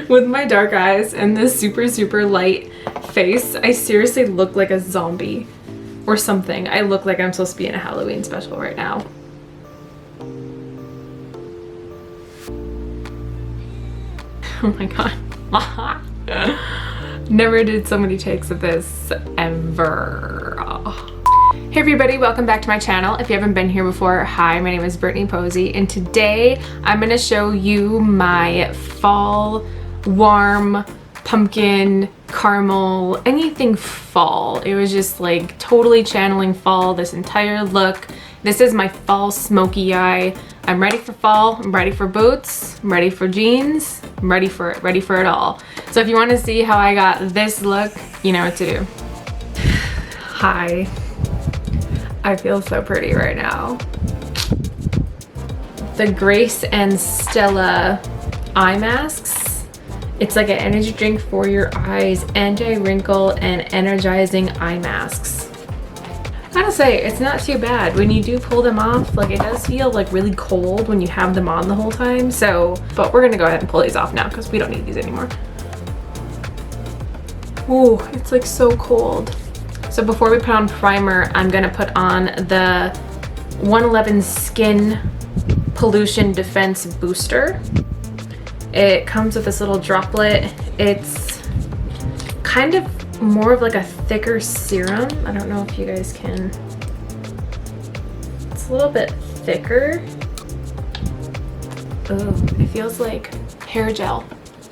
With my dark eyes and this super light face, I seriously look like a zombie or something. I look like I'm supposed to be in a Halloween special right now. Oh my god. Never did so many takes of this ever. Hey everybody, welcome back to my channel. If you haven't been here before, hi, my name is Brittany Posey, and today I'm gonna show you my fall warm pumpkin caramel, anything fall. It was just like totally channeling fall, this entire look. This is my fall smoky eye. I'm ready for fall, I'm ready for boots, I'm ready for jeans, I'm ready for it all. So if you want to see how I got this look, you know what to do. Hi. I feel so pretty right now. The Grace and Stella eye masks. It's like an energy drink for your eyes, anti-wrinkle and energizing eye masks. I gotta say, it's not too bad. When you do pull them off, like it does feel like really cold when you have them on the whole time. So, but we're gonna go ahead and pull these off now because we don't need these anymore. Ooh, it's like so cold. So before we put on primer, I'm gonna put on the 111 Skin Pollution Defense Booster. It comes with this little droplet. It's kind of more of like a thicker serum. I don't know if you guys can. It's a little bit thicker. Oh, it feels like hair gel.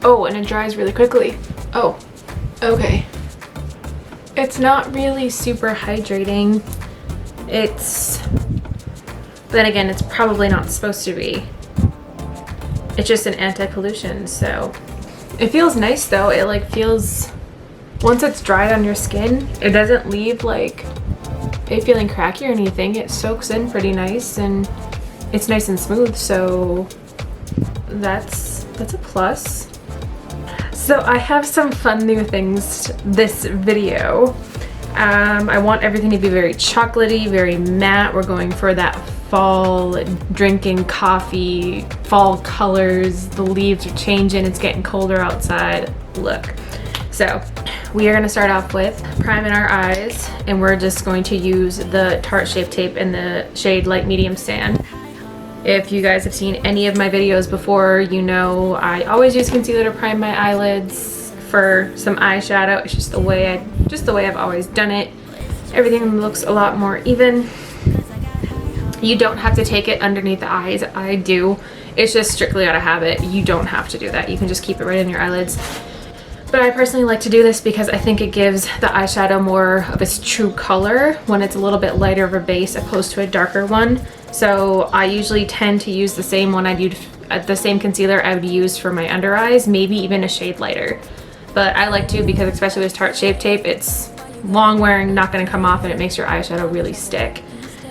Oh, and it dries really quickly. Oh, okay. It's not really super hydrating. Then again, it's probably not supposed to be. It's just an anti-pollution, so. It feels nice though. It like feels, once it's dried on your skin, it doesn't leave like it feeling cracky or anything. It soaks in pretty nice and it's nice and smooth, so that's a plus. So I have some fun new things this video. I want everything to be very chocolatey, very matte. We're going for that fall drinking coffee, fall colors. The leaves are changing, it's getting colder outside look. So we are gonna start off with priming our eyes, and we're just going to use the Tarte Shape Tape in the shade Light Medium Sand. If you guys have seen any of my videos before, you know I always use concealer to prime my eyelids for some eyeshadow. It's just the way I've always done it. Everything looks a lot more even. You don't have to take it underneath the eyes. I do. It's just strictly out of habit. You don't have to do that. You can just keep it right in your eyelids. But I personally like to do this because I think it gives the eyeshadow more of its true color when it's a little bit lighter of a base opposed to a darker one. So I usually tend to use the same one the same concealer I would use for my under eyes, maybe even a shade lighter. But I like to because especially with Tarte Shape Tape, it's long wearing, not going to come off, and it makes your eyeshadow really stick,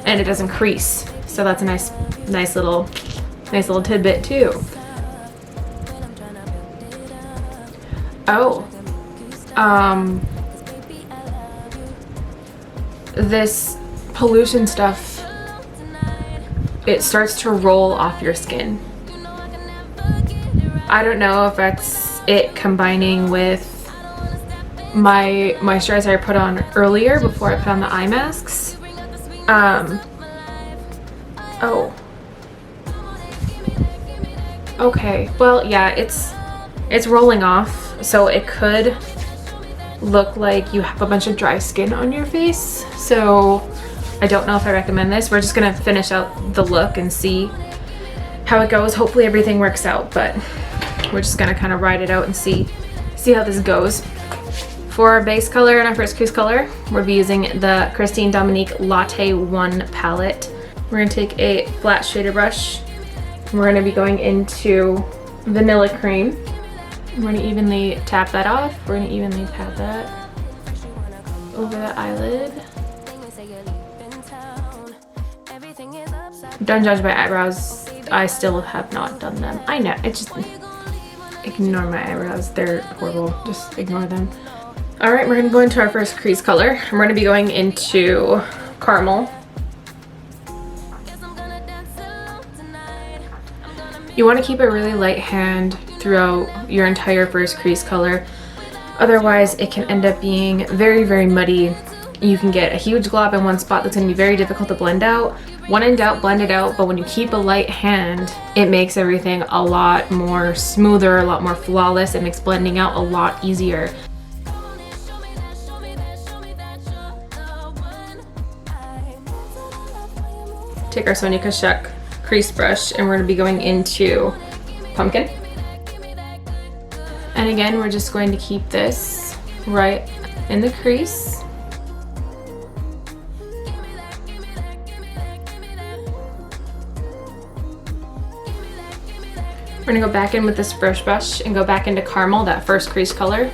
and it doesn't crease. So that's a nice little tidbit too. Oh, this pollution stuff, it starts to roll off your skin. I don't know if that's it combining with my moisturizer I put on earlier before I put on the eye masks. Oh. Okay, well, yeah, it's rolling off, so it could look like you have a bunch of dry skin on your face. So I don't know if I recommend this. We're just gonna finish out the look and see how it goes. Hopefully everything works out, but we're just gonna kind of ride it out and see how this goes. For our base color and our first crease color, we'll be using the Dominique Latte 1 palette. We're gonna take a flat shader brush. We're gonna be going into Vanilla Cream. We're gonna evenly tap that off. We're gonna evenly pat that over the eyelid. Don't judge my eyebrows. I still have not done them. I know, it's just, ignore my eyebrows. They're horrible, just ignore them. All right, we're gonna go into our first crease color. We're gonna be going into Caramel. You wanna keep a really light hand throughout your entire first crease color. Otherwise, it can end up being very, very muddy. You can get a huge glob in one spot that's going to be very difficult to blend out. When in doubt, blend it out, but when you keep a light hand, it makes everything a lot more smoother, a lot more flawless. It makes blending out a lot easier. Take our Sonia Kashuk crease brush and we're going to be going into Pumpkin. And again, we're just going to keep this right in the crease. We're gonna go back in with this brush and go back into Caramel, that first crease color.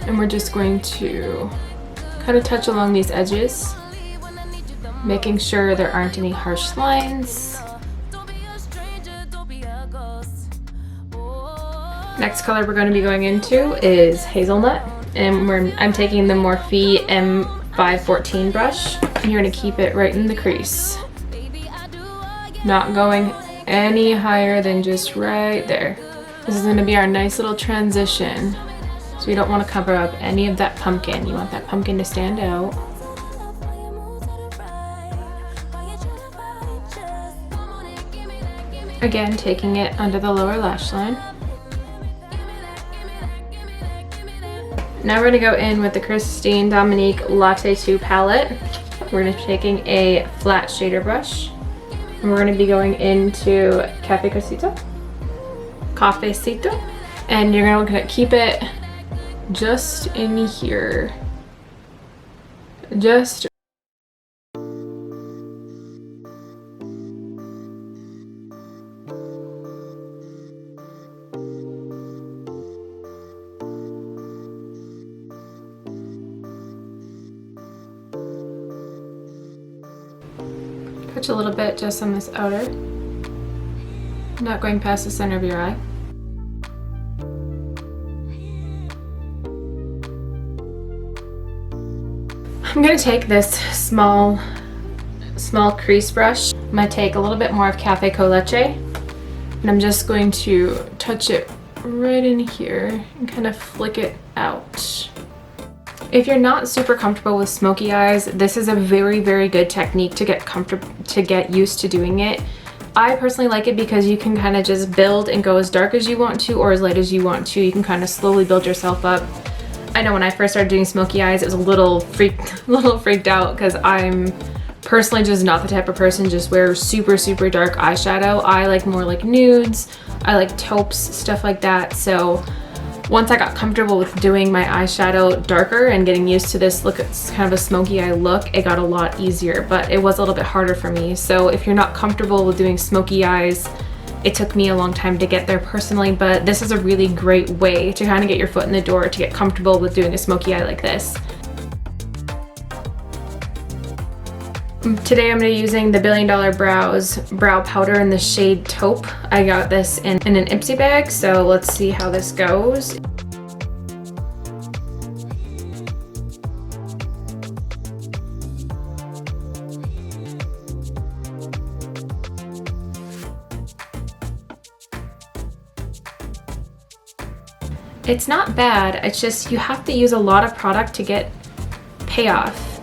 And we're just going to kind of touch along these edges, making sure there aren't any harsh lines. Next color we're going to be going into is Hazelnut, and I'm taking the Morphe M514 brush, and you're going to keep it right in the crease. Not going any higher than just right there. This is going to be our nice little transition. So you don't want to cover up any of that pumpkin. You want that pumpkin to stand out. Again, taking it under the lower lash line. Now we're going to go in with the Christine Dominique Latte 2 palette. We're going to be taking a flat shader brush. And we're going to be going into Cafecito. And you're going to keep it just in here. Just touch a little bit just on this outer, not going past the center of your eye. I'm gonna take this small crease brush. I'm gonna take a little bit more of Cafe Con Leche, and I'm just going to touch it right in here and kind of flick it out. If you're not super comfortable with smoky eyes, this is a very, very good technique to get used to doing it. I personally like it because you can kind of just build and go as dark as you want to or as light as you want to. You can kind of slowly build yourself up. I know when I first started doing smoky eyes, it was a little freaked out because I'm personally just not the type of person just wear super, super dark eyeshadow. I like more like nudes. I like taupes, stuff like that. So once I got comfortable with doing my eyeshadow darker and getting used to this look, it's kind of a smoky eye look, it got a lot easier, but it was a little bit harder for me. So if you're not comfortable with doing smoky eyes, it took me a long time to get there personally, but this is a really great way to kind of get your foot in the door to get comfortable with doing a smoky eye like this. Today I'm going to be using the $1 Billion Brows Brow Powder in the shade Taupe. I got this in an Ipsy bag, so let's see how this goes. It's not bad, it's just you have to use a lot of product to get payoff.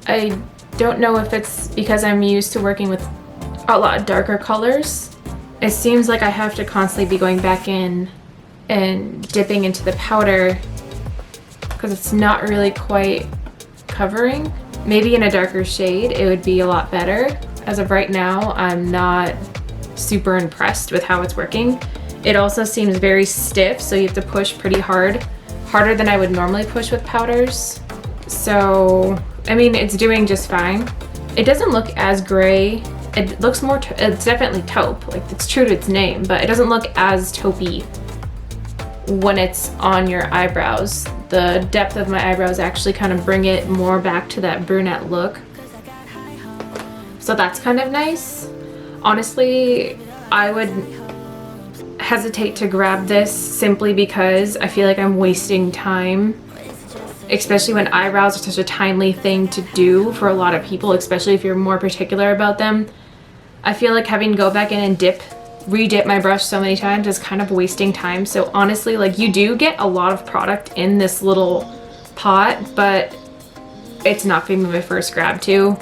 I don't know if it's because I'm used to working with a lot darker colors. It seems like I have to constantly be going back in and dipping into the powder because it's not really quite covering. Maybe in a darker shade it would be a lot better. As of right now, I'm not super impressed with how it's working. It also seems very stiff, so you have to push pretty hard, harder than I would normally push with powders. So, I mean, it's doing just fine. It doesn't look as gray. It looks more, it's definitely taupe, like it's true to its name, but it doesn't look as taupey when it's on your eyebrows. The depth of my eyebrows actually kind of bring it more back to that brunette look. So that's kind of nice. Honestly, I would hesitate to grab this simply because I feel like I'm wasting time, especially when eyebrows are such a timely thing to do for a lot of people, especially if you're more particular about them. I feel like having to go back in and dip re-dip my brush so many times is kind of wasting time. So honestly, like, you do get a lot of product in this little pot, but it's not gonna be my first grab to.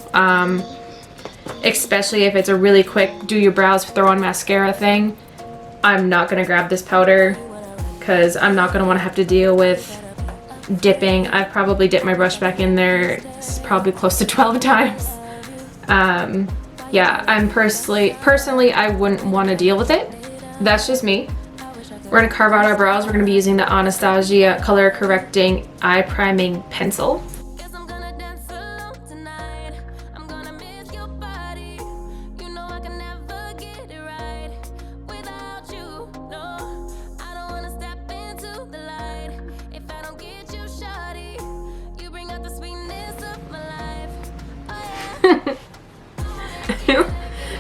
Especially if it's a really quick do your brows, throw on mascara thing. I'm not gonna grab this powder because I'm not gonna wanna have to deal with dipping. I've probably dipped my brush back in there probably close to 12 times. Yeah, I'm personally, I wouldn't want to deal with it. That's just me. We're gonna carve out our brows. We're gonna be using the Anastasia Color Correcting Eye Priming Pencil.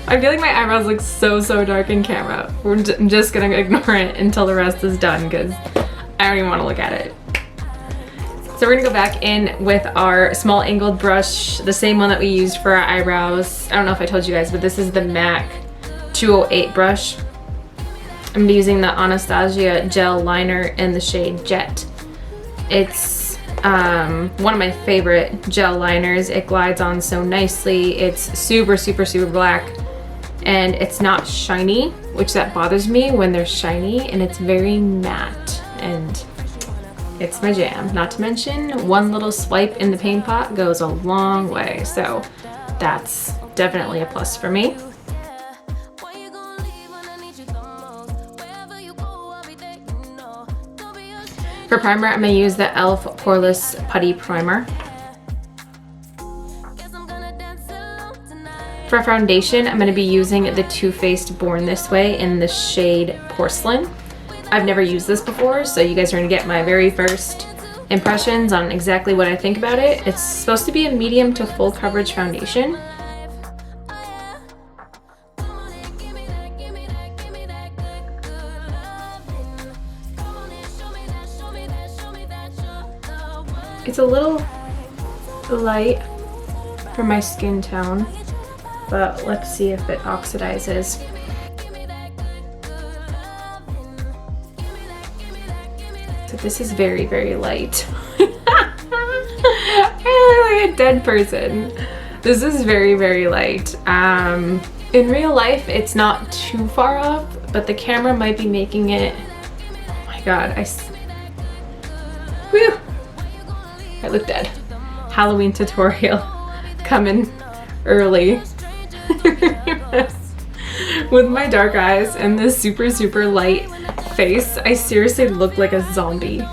I feel like my eyebrows look so dark in camera. I'm just gonna ignore it until the rest is done because I don't even want to look at it. So we're gonna go back in with our small angled brush, the same one that we used for our eyebrows. I don't know if I told you guys, but this is the MAC 208 brush. I'm gonna be using the Anastasia gel liner in the shade Jet. It's one of my favorite gel liners. It glides on so nicely. It's super black. And it's not shiny, which that bothers me when they're shiny, and it's very matte, and it's my jam. Not to mention, one little swipe in the paint pot goes a long way, so that's definitely a plus for me. For primer, I'm gonna use the e.l.f. Poreless Putty Primer. For foundation, I'm going to be using the Too Faced Born This Way in the shade Porcelain. I've never used this before, so you guys are going to get my very first impressions on exactly what I think about it. It's supposed to be a medium to full coverage foundation. It's a little light for my skin tone, but let's see if it oxidizes. So this is very light. I look like a dead person. This is very light. In real life, it's not too far off, but the camera might be making it. Oh my god, whew, I look dead. Halloween tutorial coming early. With my dark eyes and this super light face, I seriously look like a zombie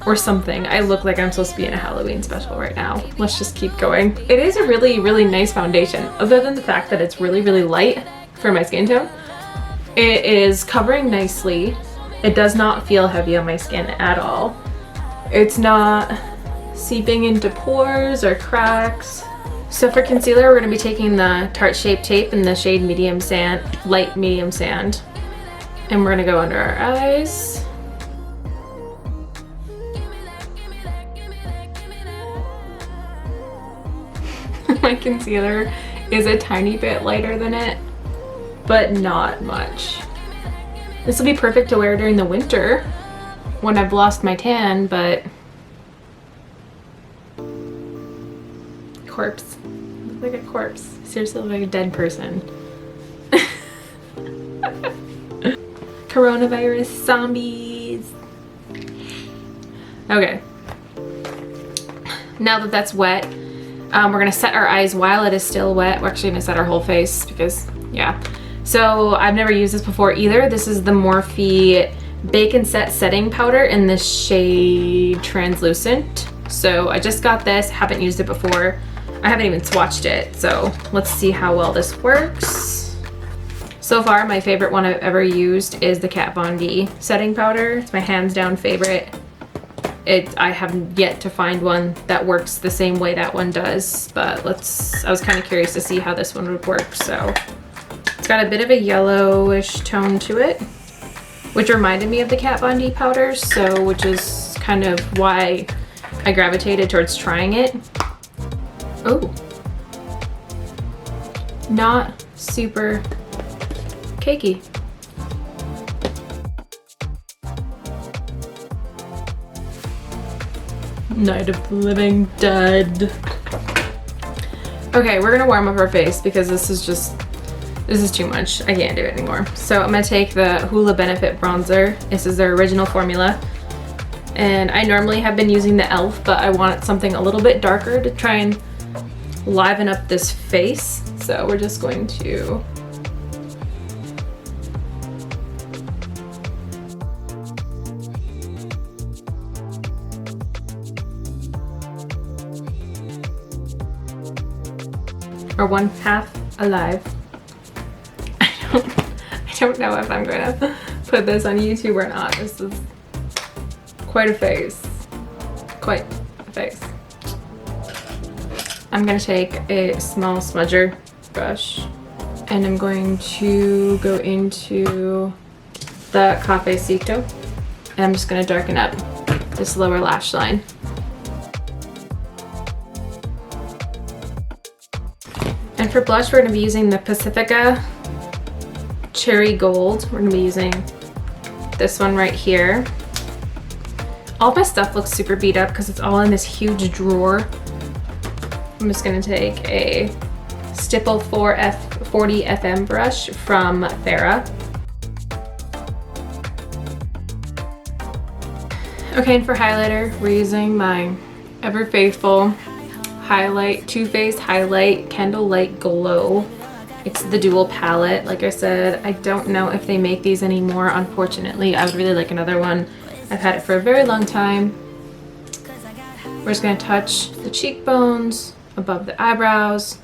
or something. I look like I'm supposed to be in a Halloween special right now. Let's just keep going. It is a really nice foundation. Other than the fact that it's really light for my skin tone, it is covering nicely. It does not feel heavy on my skin at all. It's not seeping into pores or cracks. So for concealer, we're going to be taking the Tarte Shape Tape in the shade Medium Sand, Light Medium Sand. And we're going to go under our eyes. My concealer is a tiny bit lighter than it, but not much. This will be perfect to wear during the winter when I've lost my tan, but corpse. I look like a corpse. Seriously, look like a dead person. Coronavirus zombies. Okay. Now that that's wet, we're gonna set our eyes while it is still wet. We're actually gonna set our whole face because, yeah. So I've never used this before either. This is the Morphe Bake and Set Setting Powder in the shade Translucent. So I just got this, haven't used it before. I haven't even swatched it, so let's see how well this works. So far, my favorite one I've ever used is the Kat Von D setting powder. It's my hands down favorite. I have yet to find one that works the same way that one does, but I was kind of curious to see how this one would work. So it's got a bit of a yellowish tone to it, which reminded me of the Kat Von D powders, so which is kind of why I gravitated towards trying it. Oh, not super cakey. Night of the Living Dead. Okay, we're gonna warm up our face because this is too much. I can't do it anymore. So I'm gonna take the Hula Benefit Bronzer. This is their original formula. And I normally have been using the e.l.f., but I wanted something a little bit darker to try and liven up this face. So we're just going to or 1/2 alive. I don't know if I'm gonna put this on YouTube or not. This is quite a face. Quite a face. I'm gonna take a small smudger brush and I'm going to go into the Cafecito and I'm just gonna darken up this lower lash line. And for blush, we're gonna be using the Pacifica Cherry Gold. We're gonna be using this one right here. All my stuff looks super beat up because it's all in this huge drawer. I'm just gonna take a Stipple 4F40 FM brush from Farrah. Okay, and for highlighter, we're using my ever faithful Too Faced Highlight Candlelight Glow. It's the dual palette. Like I said, I don't know if they make these anymore, unfortunately. I would really like another one. I've had it for a very long time. We're just gonna touch the cheekbones, above the eyebrows,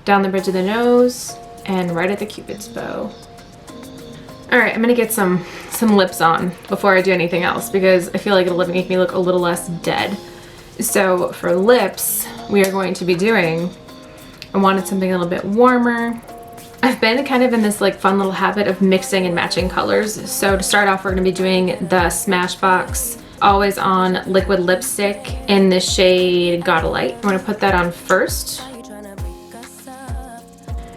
down the bridge of the nose, and right at the Cupid's bow. All right, I'm gonna get some lips on before I do anything else because I feel like it'll make me look a little less dead. So for lips, we are going to be doing, I wanted something a little bit warmer. I've been kind of in this like fun little habit of mixing and matching colors. So to start off, we're gonna be doing the Smashbox Always On Liquid Lipstick in the shade Gotta Light. I'm gonna put that on first.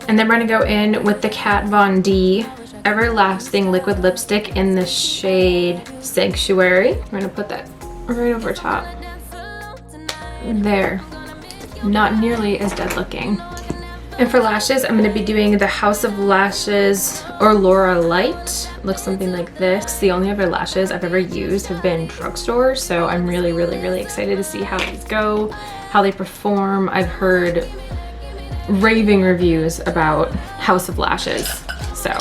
And then we're gonna go in with the Kat Von D Everlasting Liquid Lipstick in the shade Sanctuary. We're gonna put that right over top. There. Not nearly as dead looking. And for lashes, I'm going to be doing the House of Lashes Allura Lite. Looks something like this. The only other lashes I've ever used have been drugstore, so I'm really, really, really excited to see how these go, how they perform. I've heard raving reviews about House of Lashes, so.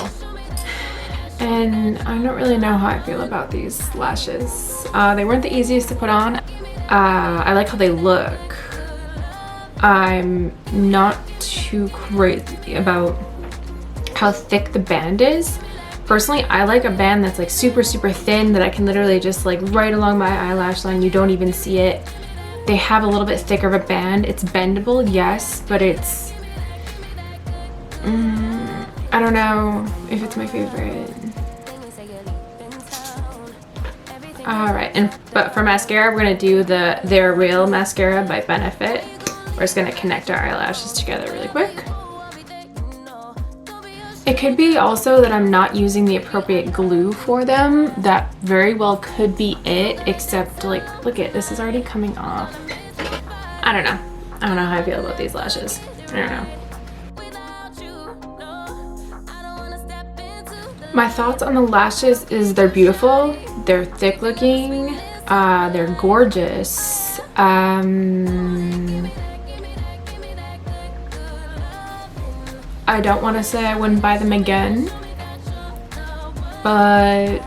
And I don't really know how I feel about these lashes. They weren't the easiest to put on. I like how they look. I'm not too crazy about how thick the band is. Personally, I like a band that's like super, super thin that I can literally just like right along my eyelash line. You don't even see it. They have a little bit thicker of a band. It's bendable, yes, but it's, I don't know if it's my favorite. All right, but for mascara, we're gonna do the They're Real mascara by Benefit. We're just gonna connect our eyelashes together really quick. It could be also that I'm not using the appropriate glue for them. That very well could be it, except like, look at this is already coming off. I don't know. I don't know how I feel about these lashes. I don't know. My thoughts on the lashes is they're beautiful, they're thick looking, they're gorgeous. I don't want to say I wouldn't buy them again, but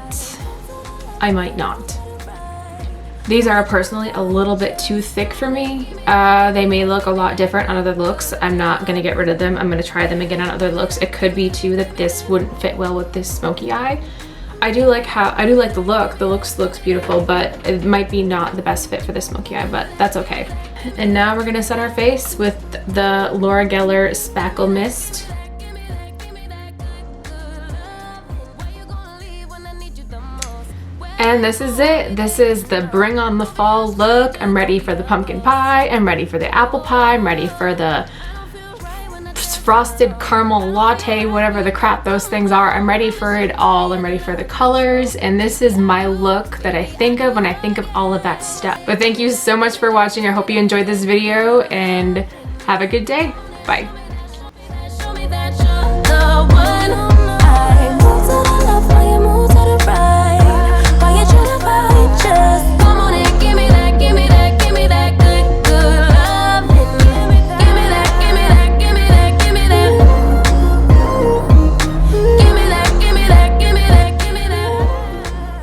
I might not. These are personally a little bit too thick for me. They may look a lot different on other looks. I'm not gonna get rid of them. I'm gonna try them again on other looks. It could be too that this wouldn't fit well with this smoky eye. I do like the look. The looks beautiful, but it might be not the best fit for the smoky eye, but that's okay. And now we're gonna set our face with the Laura Geller Spackle Mist. And this is it. This is the bring on the fall look. I'm ready for the pumpkin pie. I'm ready for the apple pie. I'm ready for the frosted caramel latte, whatever the crap those things are. I'm ready for it all. I'm ready for the colors, and this is my look that I think of when I think of all of that stuff. But thank you so much for watching. I hope you enjoyed this video, and have a good day. Bye.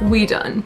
We done.